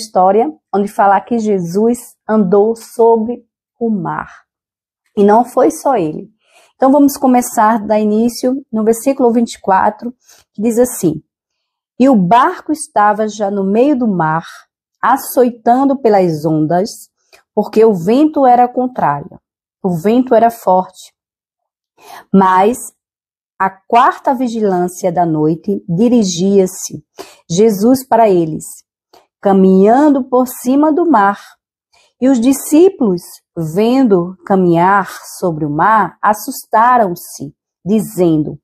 história onde fala que Jesus andou sobre o mar. E não foi só ele. Então vamos começar da início no versículo 24, que diz assim: E o barco estava já no meio do mar, açoitando pelas ondas, porque o vento era contrário. O vento era forte. Mas à quarta vigilância da noite, dirigia-se Jesus para eles, caminhando por cima do mar. E os discípulos, vendo caminhar sobre o mar, assustaram-se, dizendo: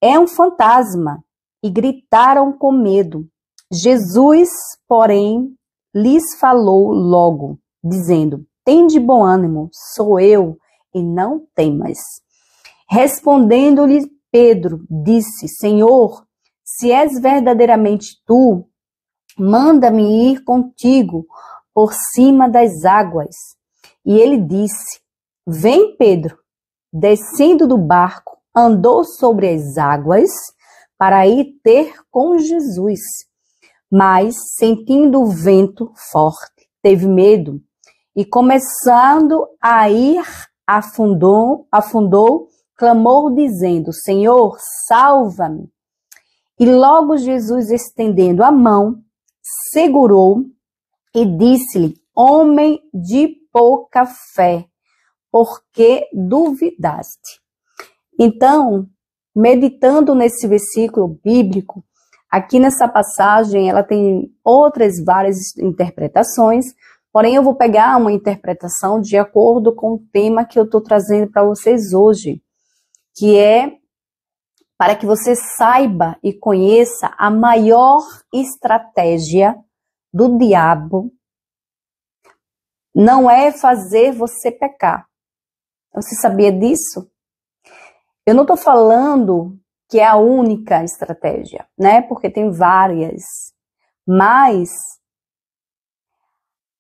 É um fantasma, e gritaram com medo. Jesus, porém, lhes falou logo, dizendo: Tende bom ânimo, sou eu, e não temas. Respondendo-lhe Pedro, disse: Senhor, se és verdadeiramente tu, manda-me ir contigo por cima das águas. E ele disse: Vem, Pedro. Descendo do barco, andou sobre as águas para ir ter com Jesus. Mas, sentindo o vento forte, teve medo e, começando a ir, afundou, clamou dizendo: Senhor, salva-me. E logo Jesus, estendendo a mão, segurou e disse-lhe: Homem de pouca fé, por que duvidaste? Então, meditando nesse versículo bíblico, aqui nessa passagem, ela tem outras várias interpretações, porém eu vou pegar uma interpretação de acordo com o tema que eu estou trazendo para vocês hoje, que é para que você saiba e conheça a maior estratégia do diabo não é fazer você pecar. Você sabia disso? Eu não estou falando que é a única estratégia, né? Porque tem várias. Mas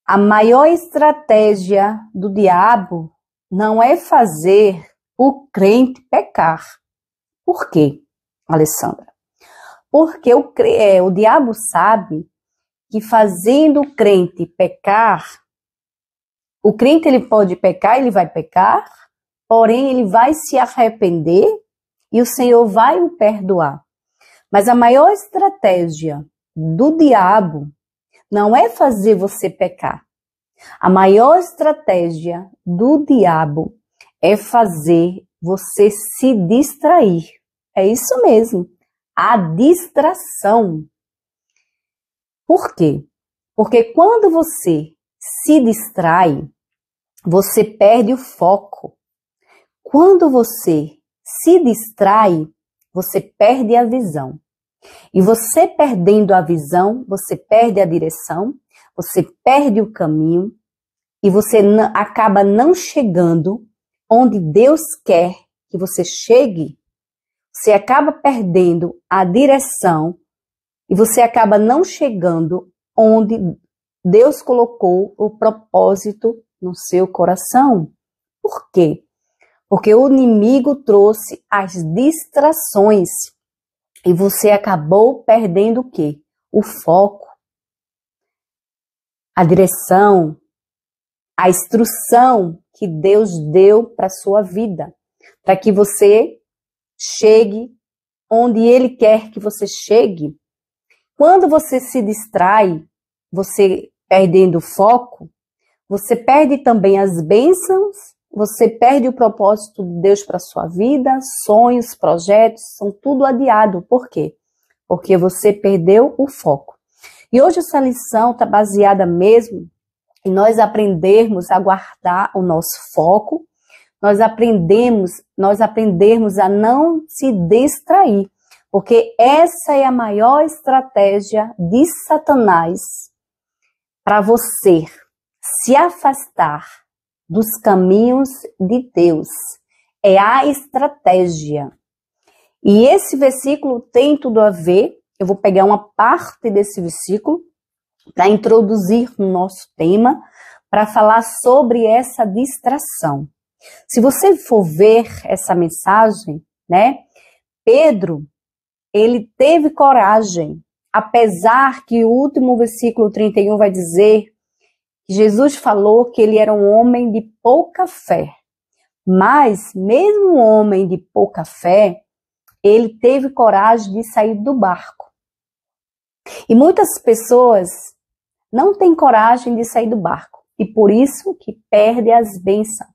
a maior estratégia do diabo não é fazer o crente pecar. Por quê, Alessandra? Porque o diabo sabe que fazendo o crente pecar, o crente ele pode pecar, ele vai pecar, porém ele vai se arrepender e o Senhor vai o perdoar. Mas a maior estratégia do diabo não é fazer você pecar. A maior estratégia do diabo é fazer você se distrair. É isso mesmo, a distração. Por quê? Porque quando você se distrai, você perde o foco. Quando você se distrai, você perde a visão. E você perdendo a visão, você perde a direção, você perde o caminho e você acaba não chegando onde Deus quer que você chegue. Você acaba perdendo a direção e você acaba não chegando onde Deus colocou o propósito no seu coração. Por quê? Porque o inimigo trouxe as distrações e você acabou perdendo o quê? O foco, a direção, a instrução que Deus deu para a sua vida, para que você chegue onde Ele quer que você chegue. Quando você se distrai, você perdendo o foco, você perde também as bênçãos, você perde o propósito de Deus para a sua vida, sonhos, projetos, são tudo adiado. Por quê? Porque você perdeu o foco. E hoje essa lição está baseada mesmo em nós aprendermos a guardar o nosso foco, nós aprendermos a não se distrair, porque essa é a maior estratégia de Satanás para você se afastar dos caminhos de Deus. É a estratégia. E esse versículo tem tudo a ver. Eu vou pegar uma parte desse versículo para introduzir no nosso tema, para falar sobre essa distração. Se você for ver essa mensagem, né? Pedro, ele teve coragem, apesar que o último versículo 31 vai dizer que Jesus falou que ele era um homem de pouca fé. Mas, mesmo um homem de pouca fé, ele teve coragem de sair do barco. E muitas pessoas não têm coragem de sair do barco. E por isso que perdem as bênçãos.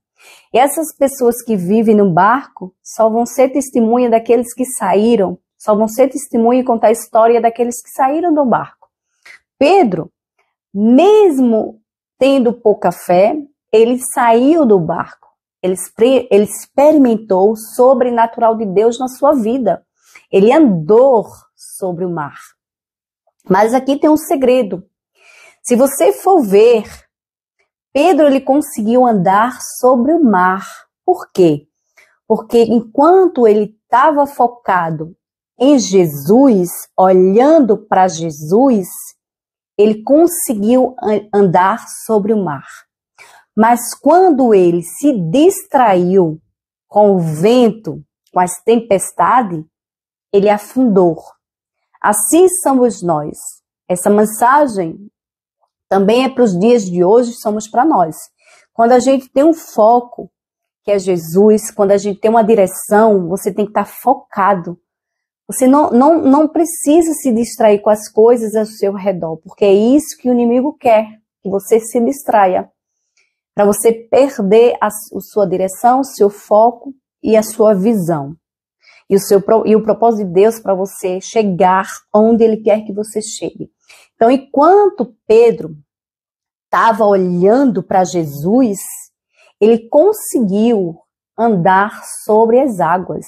E essas pessoas que vivem no barco só vão ser testemunha daqueles que saíram. Só vão ser testemunha e contar a história daqueles que saíram do barco. Pedro, mesmo tendo pouca fé, ele saiu do barco. Ele experimentou o sobrenatural de Deus na sua vida. Ele andou sobre o mar. Mas aqui tem um segredo. Se você for ver, Pedro ele conseguiu andar sobre o mar. Por quê? Porque enquanto ele estava focado em Jesus, olhando para Jesus, ele conseguiu andar sobre o mar. Mas quando ele se distraiu com o vento, com as tempestades, ele afundou. Assim somos nós. Essa mensagem também é para os dias de hoje, somos para nós. Quando a gente tem um foco, que é Jesus, quando a gente tem uma direção, você tem que estar focado. Você não precisa se distrair com as coisas ao seu redor, porque é isso que o inimigo quer, que você se distraia. Para você perder a sua direção, o seu foco e a sua visão. E o propósito de Deus para você chegar onde Ele quer que você chegue. Então, enquanto Pedro estava olhando para Jesus, ele conseguiu andar sobre as águas.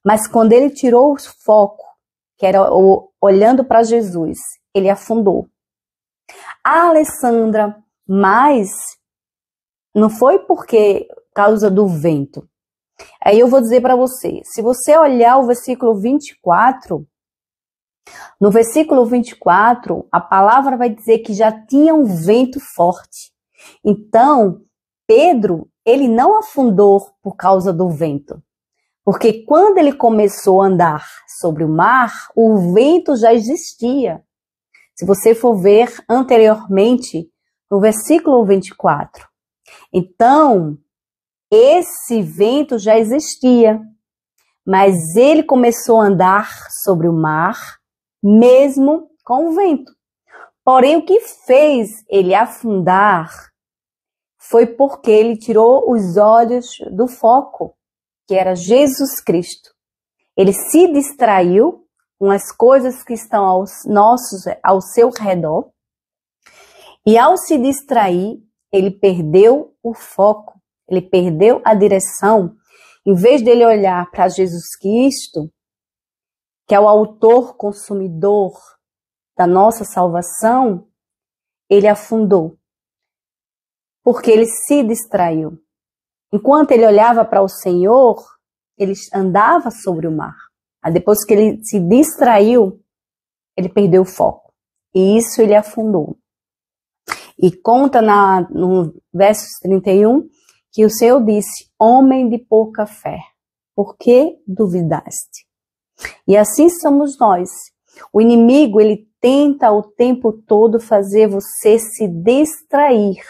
Mas quando ele tirou o foco, que era olhando para Jesus, ele afundou. Alessandra, mas não foi causa do vento. Aí eu vou dizer para você, se você olhar o versículo 24, no versículo 24, a palavra vai dizer que já tinha um vento forte. Então, Pedro, ele não afundou por causa do vento. Porque quando ele começou a andar sobre o mar, o vento já existia. Se você for ver anteriormente, no versículo 24. Então, esse vento já existia, mas ele começou a andar sobre o mar, mesmo com o vento. Porém, o que fez ele afundar foi porque ele tirou os olhos do foco, que era Jesus Cristo. Ele se distraiu com as coisas que estão ao seu redor, e ao se distrair, ele perdeu o foco. Ele perdeu a direção. Em vez dele olhar para Jesus Cristo, que é o autor consumidor da nossa salvação, ele afundou. Porque ele se distraiu. Enquanto ele olhava para o Senhor, ele andava sobre o mar. Aí depois que ele se distraiu, ele perdeu o foco. E isso ele afundou. E conta no versos 31, que o Senhor disse, homem de pouca fé, por que duvidaste? E assim somos nós. O inimigo, ele tenta o tempo todo fazer você se distrair,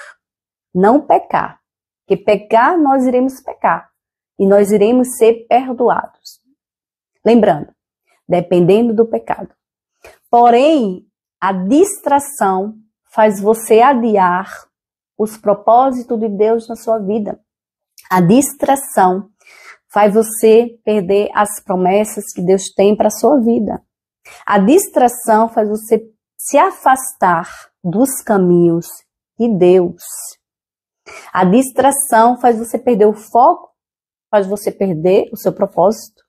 não pecar. Porque pecar, nós iremos pecar. E nós iremos ser perdoados. Lembrando, dependendo do pecado. Porém, a distração faz você adiar os propósitos de Deus na sua vida. A distração faz você perder as promessas que Deus tem para a sua vida. A distração faz você se afastar dos caminhos de Deus. A distração faz você perder o foco, faz você perder o seu propósito,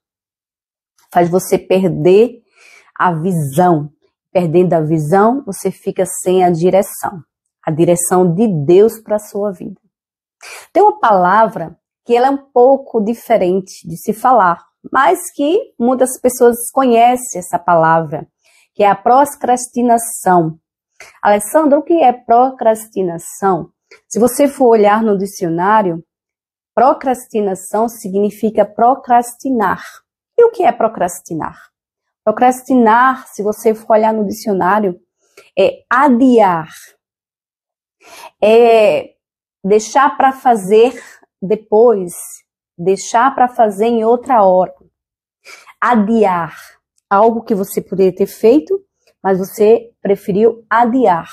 faz você perder a visão. Perdendo a visão, você fica sem a direção de Deus para a sua vida. Tem uma palavra que ela é um pouco diferente de se falar, mas que muitas pessoas conhecem essa palavra, que é a procrastinação. Alessandra, o que é procrastinação? Se você for olhar no dicionário, procrastinação significa procrastinar. E o que é procrastinar? Procrastinar, se você for olhar no dicionário, é adiar, é deixar para fazer depois, deixar para fazer em outra hora. Adiar, algo que você poderia ter feito, mas você preferiu adiar.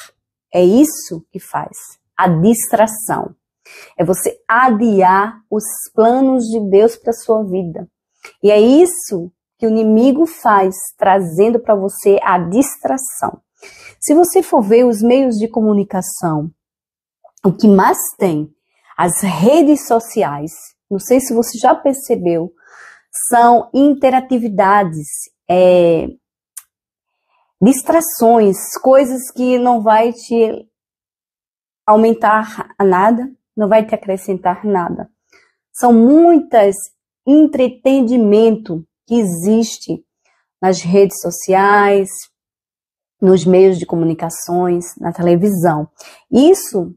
É isso que faz a distração. É você adiar os planos de Deus para sua vida. E é isso que o inimigo faz, trazendo para você a distração. Se você for ver os meios de comunicação, o que mais tem, as redes sociais, não sei se você já percebeu, são interatividades, distrações, coisas que não vai te aumentar nada, não vai te acrescentar nada. São muitas entretenimento que existe nas redes sociais, nos meios de comunicações, na televisão. Isso,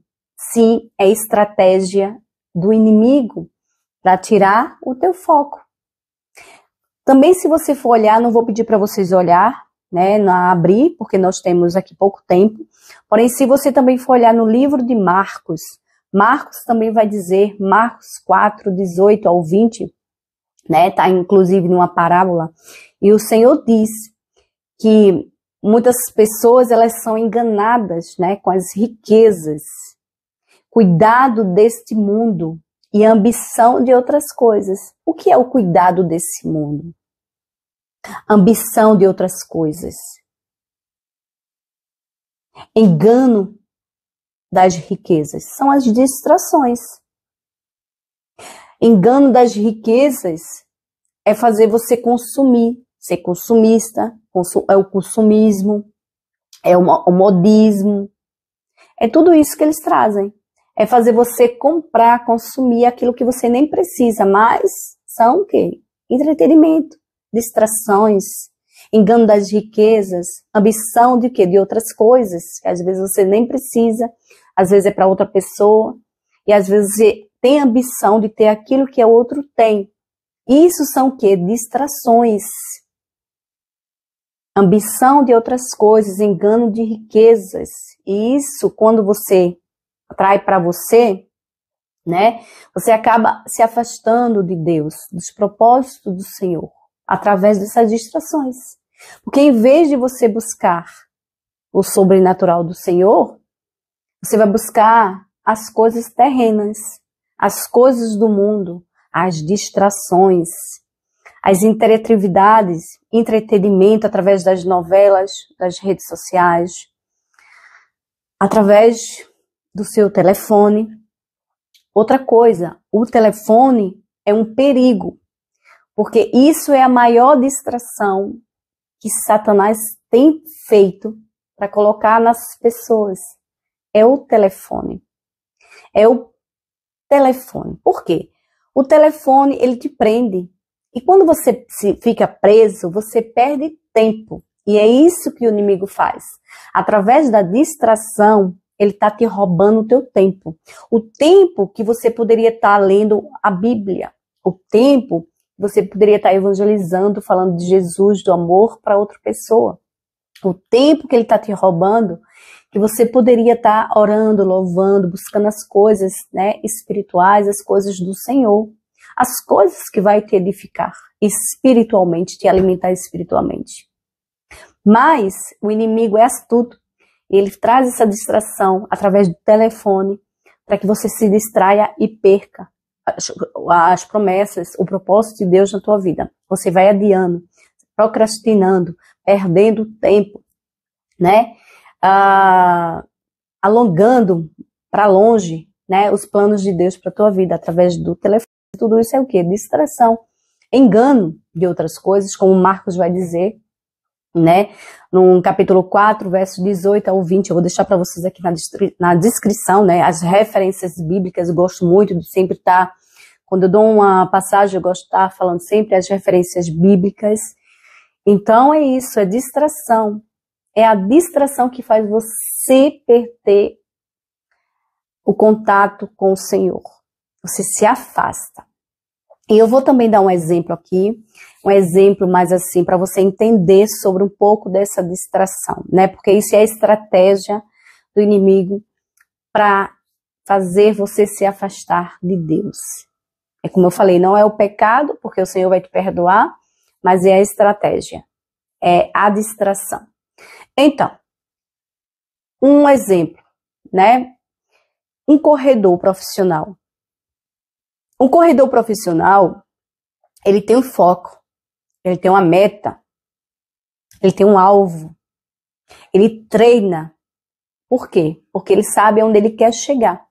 sim, é estratégia do inimigo para tirar o teu foco. Também, se você for olhar, não vou pedir para vocês olhar, né, não abrir, porque nós temos aqui pouco tempo. Porém, se você também for olhar no livro de Marcos, Marcos também vai dizer, Marcos 4, 18 ao 20, né, tá inclusive numa parábola, e o Senhor diz que muitas pessoas, elas são enganadas, né, com as riquezas, cuidado deste mundo e ambição de outras coisas. O que é o cuidado desse mundo? Ambição de outras coisas. Engano das riquezas. São as distrações. Engano das riquezas é fazer você consumir, ser consumista, é o consumismo, é o modismo. É tudo isso que eles trazem. É fazer você comprar, consumir aquilo que você nem precisa, mas são o quê? Entretenimento, distrações, engano das riquezas, ambição de quê? De outras coisas, que às vezes você nem precisa, às vezes é para outra pessoa, e às vezes você tem ambição de ter aquilo que o outro tem. Isso são o quê? Distrações. Ambição de outras coisas, engano de riquezas. E isso, quando você atrai para você, né, você acaba se afastando de Deus, dos propósitos do Senhor, através dessas distrações. Porque em vez de você buscar o sobrenatural do Senhor, você vai buscar as coisas terrenas, as coisas do mundo, as distrações, as interatividades, entretenimento através das novelas, das redes sociais, através do seu telefone. Outra coisa, o telefone é um perigo, porque isso é a maior distração que Satanás tem feito para colocar nas pessoas. É o telefone. É o telefone. Por quê? O telefone, ele te prende. E quando você fica preso, você perde tempo. E é isso que o inimigo faz. Através da distração, ele está te roubando o teu tempo. O tempo que você poderia estar lendo a Bíblia. O tempo que você poderia estar evangelizando, falando de Jesus, do amor para outra pessoa. O tempo que ele está te roubando, que você poderia estar orando, louvando, buscando as coisas, né, espirituais, as coisas do Senhor. As coisas que vai te edificar espiritualmente, te alimentar espiritualmente. Mas o inimigo é astuto. Ele traz essa distração através do telefone para que você se distraia e perca as promessas, o propósito de Deus na tua vida. Você vai adiando, procrastinando, perdendo tempo, né? Alongando para longe, né, os planos de Deus para tua vida através do telefone. Tudo isso é o quê? Distração. Engano de outras coisas, como Marcos vai dizer, né? No capítulo 4, verso 18 ao 20, eu vou deixar para vocês aqui na descrição, né? As referências bíblicas, eu gosto muito de sempre estar, quando eu dou uma passagem, eu gosto de estar falando sempre as referências bíblicas. Então é isso, é distração. É a distração que faz você perder o contato com o Senhor. Você se afasta. E eu vou também dar um exemplo aqui, um exemplo mais assim, para você entender sobre um pouco dessa distração, né? Porque isso é a estratégia do inimigo para fazer você se afastar de Deus. É como eu falei, não é o pecado, porque o Senhor vai te perdoar, mas é a estratégia, é a distração. Então, um exemplo, né? Um corredor profissional. Um corredor profissional, ele tem um foco, ele tem uma meta, ele tem um alvo, ele treina. Por quê? Porque ele sabe onde ele quer chegar.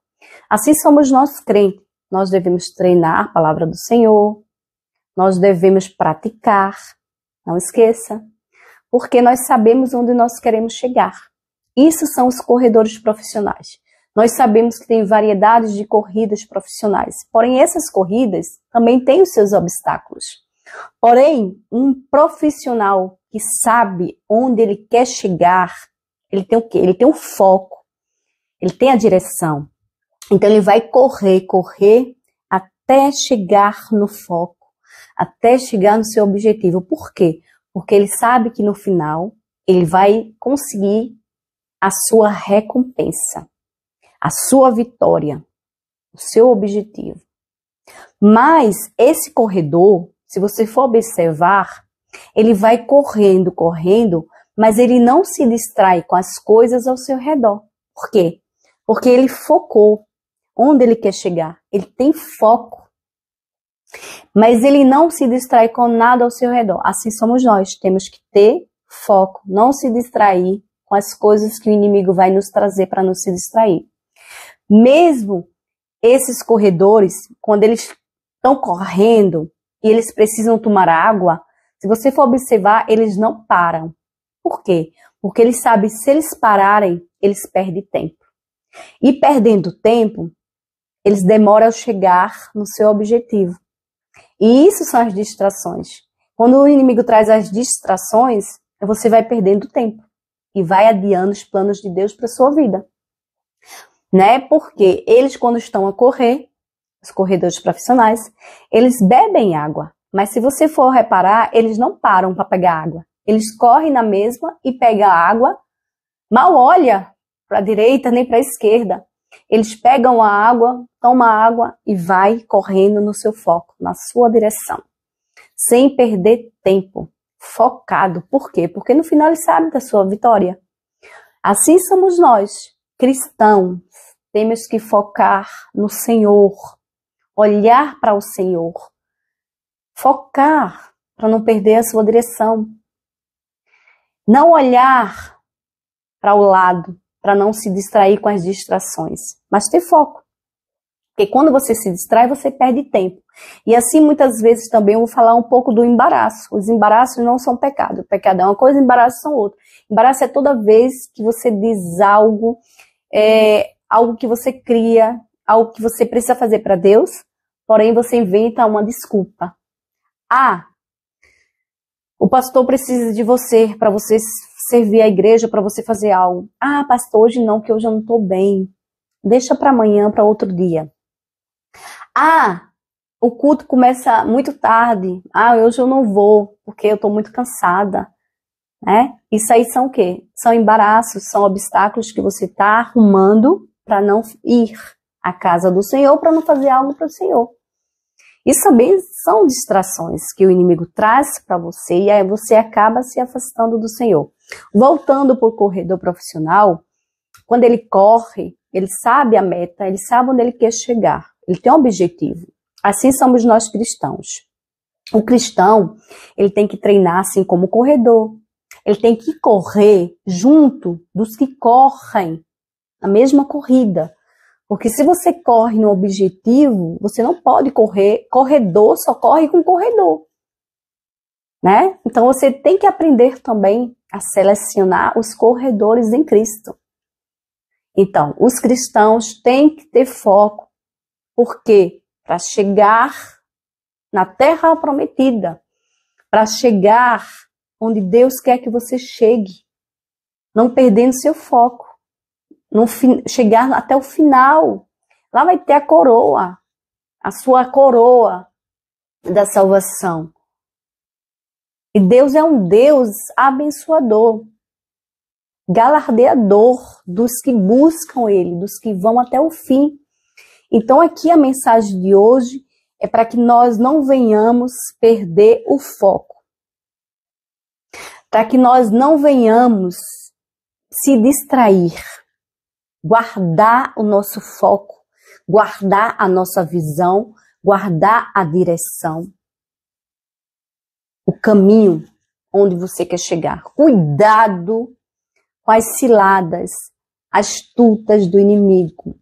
Assim somos nós crentes. Nós devemos treinar a palavra do Senhor, nós devemos praticar, não esqueça, porque nós sabemos onde nós queremos chegar. Isso são os corredores profissionais. Nós sabemos que tem variedades de corridas profissionais, porém essas corridas também têm os seus obstáculos. Porém, um profissional que sabe onde ele quer chegar, ele tem o quê? Ele tem um foco, ele tem a direção. Então ele vai correr até chegar no foco, até chegar no seu objetivo. Por quê? Porque ele sabe que no final ele vai conseguir a sua recompensa, a sua vitória, o seu objetivo. Mas esse corredor, se você for observar, ele vai correndo, mas ele não se distrai com as coisas ao seu redor. Por quê? Porque ele focou onde ele quer chegar. Ele tem foco. Mas ele não se distrai com nada ao seu redor. Assim somos nós. Temos que ter foco. Não se distrair com as coisas que o inimigo vai nos trazer para não se distrair. Mesmo esses corredores, quando eles estão correndo e eles precisam tomar água, se você for observar, eles não param. Por quê? Porque eles sabem que se eles pararem, eles perdem tempo. E perdendo tempo, eles demoram a chegar no seu objetivo. E isso são as distrações. Quando o inimigo traz as distrações, você vai perdendo tempo e vai adiando os planos de Deus para sua vida. Né? Porque eles, quando estão a correr, os corredores profissionais, eles bebem água. Mas se você for reparar, eles não param para pegar água. Eles correm na mesma e pegam a água, mal olha para a direita nem para a esquerda. Eles pegam a água, tomam a água e vai correndo no seu foco, na sua direção. Sem perder tempo, focado. Por quê? Porque no final ele sabe da sua vitória. Assim somos nós, cristãos. Temos que focar no Senhor, olhar para o Senhor, focar para não perder a sua direção. Não olhar para o lado, para não se distrair com as distrações, mas ter foco. Porque quando você se distrai, você perde tempo. E assim, muitas vezes também eu vou falar um pouco do embaraço. Os embaraços não são pecado. O pecado é uma coisa, embaraços são outra. Embaraço é toda vez que você diz algo, algo que você cria, algo que você precisa fazer para Deus, porém você inventa uma desculpa. Ah, o pastor precisa de você para você servir a igreja, para você fazer algo. Ah, pastor, hoje não, que hoje eu não estou bem. Deixa para amanhã, para outro dia. Ah, o culto começa muito tarde. Ah, hoje eu não vou, porque eu estou muito cansada. Né? Isso aí são o quê? São embaraços, são obstáculos que você está arrumando para não ir à casa do Senhor, para não fazer algo para o Senhor. Isso também são distrações que o inimigo traz para você e aí você acaba se afastando do Senhor. Voltando para o corredor profissional, quando ele corre, ele sabe a meta, ele sabe onde ele quer chegar, ele tem um objetivo. Assim somos nós cristãos. O cristão, ele tem que treinar assim como o corredor. Ele tem que correr junto dos que correm a mesma corrida. Porque se você corre no objetivo, você não pode correr. Corredor só corre com corredor. Né? Então você tem que aprender também a selecionar os corredores em Cristo. Então, os cristãos têm que ter foco. Porque para chegar na terra prometida, para chegar onde Deus quer que você chegue, não perdendo seu foco, chegar até o final, lá vai ter a coroa, a sua coroa, da salvação. E Deus é um Deus abençoador, galardeador dos que buscam Ele, dos que vão até o fim. Então aqui a mensagem de hoje é para que nós não venhamos perder o foco, para que nós não venhamos se distrair, guardar o nosso foco, guardar a nossa visão, guardar a direção, o caminho onde você quer chegar. Cuidado com as ciladas astutas do inimigo.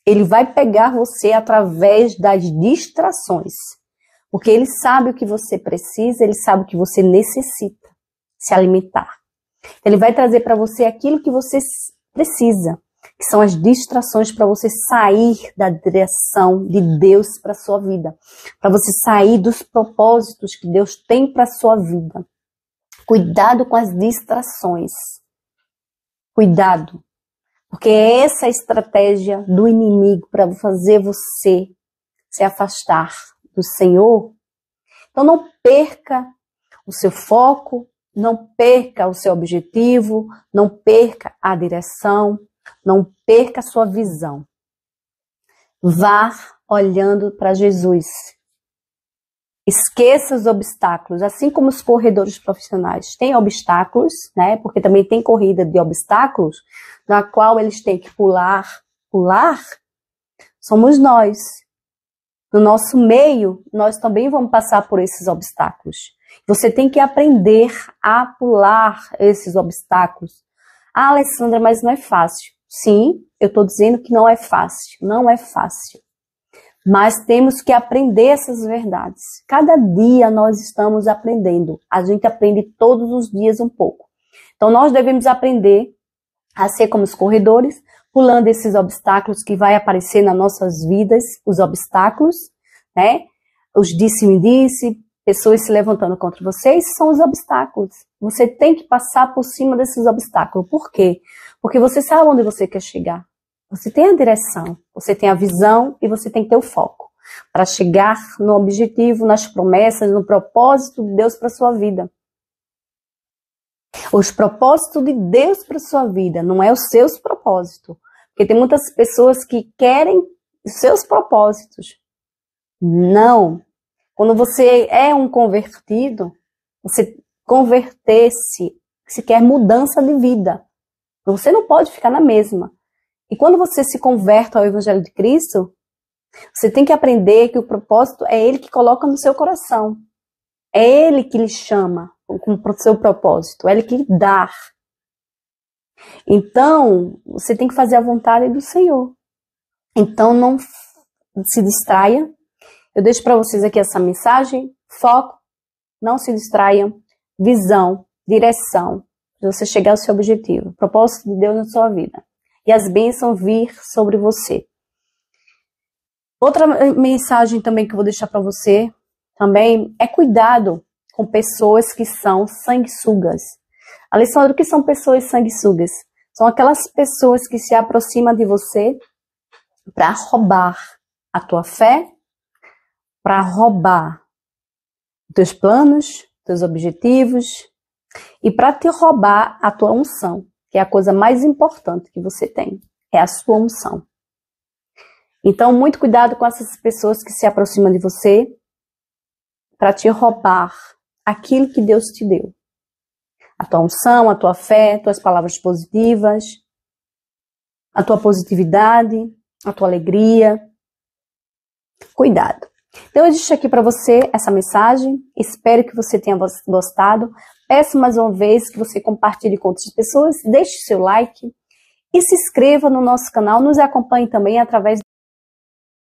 Ele vai pegar você através das distrações, porque ele sabe o que você precisa, ele sabe o que você necessita se alimentar. Ele vai trazer para você aquilo que você precisa, que são as distrações para você sair da direção de Deus para sua vida, para você sair dos propósitos que Deus tem para sua vida. Cuidado com as distrações. Cuidado, porque é essa a estratégia do inimigo para fazer você se afastar do Senhor. Então não perca o seu foco, não perca o seu objetivo, não perca a direção, não perca a sua visão. Vá olhando para Jesus. Esqueça os obstáculos, assim como os corredores profissionais têm obstáculos, né? Porque também tem corrida de obstáculos, na qual eles têm que pular, somos nós. No nosso meio, nós também vamos passar por esses obstáculos. Você tem que aprender a pular esses obstáculos. Ah, Alessandra, mas não é fácil. Sim, eu estou dizendo que não é fácil. Não é fácil. Mas temos que aprender essas verdades. Cada dia nós estamos aprendendo. A gente aprende todos os dias um pouco. Então nós devemos aprender a ser como os corredores, pulando esses obstáculos que vai aparecer nas nossas vidas, os obstáculos, né? Os disse-me-disse, pessoas se levantando contra você, esses são os obstáculos. Você tem que passar por cima desses obstáculos. Por quê? Porque você sabe onde você quer chegar. Você tem a direção, você tem a visão e você tem que ter o foco para chegar no objetivo, nas promessas, no propósito de Deus para sua vida. Os propósitos de Deus para sua vida, não é os seus propósitos. Porque tem muitas pessoas que querem os seus propósitos. Não. Quando você é um convertido, você converter-se, se quer mudança de vida. Você não pode ficar na mesma. E quando você se converte ao Evangelho de Cristo, você tem que aprender que o propósito é Ele que coloca no seu coração. É Ele que lhe chama com o seu propósito. É Ele que lhe dá. Então, você tem que fazer a vontade do Senhor. Então, não se distraia. Eu deixo para vocês aqui essa mensagem. Foco, não se distraiam. Visão, direção, para você chegar ao seu objetivo. Propósito de Deus na sua vida. E as bênçãos vir sobre você. Outra mensagem também que eu vou deixar para você também é cuidado com pessoas que são sanguessugas. Alessandro, o que são pessoas sanguessugas? São aquelas pessoas que se aproximam de você para roubar a tua fé, para roubar os teus planos, teus objetivos e para te roubar a tua unção. Que é a coisa mais importante que você tem, é a sua unção. Então, muito cuidado com essas pessoas que se aproximam de você para te roubar aquilo que Deus te deu. A tua unção, a tua fé, tuas palavras positivas, a tua positividade, a tua alegria. Cuidado. Então, eu deixo aqui para você essa mensagem. Espero que você tenha gostado. Peço mais uma vez que você compartilhe com outras pessoas, deixe seu like e se inscreva no nosso canal, nos acompanhe também através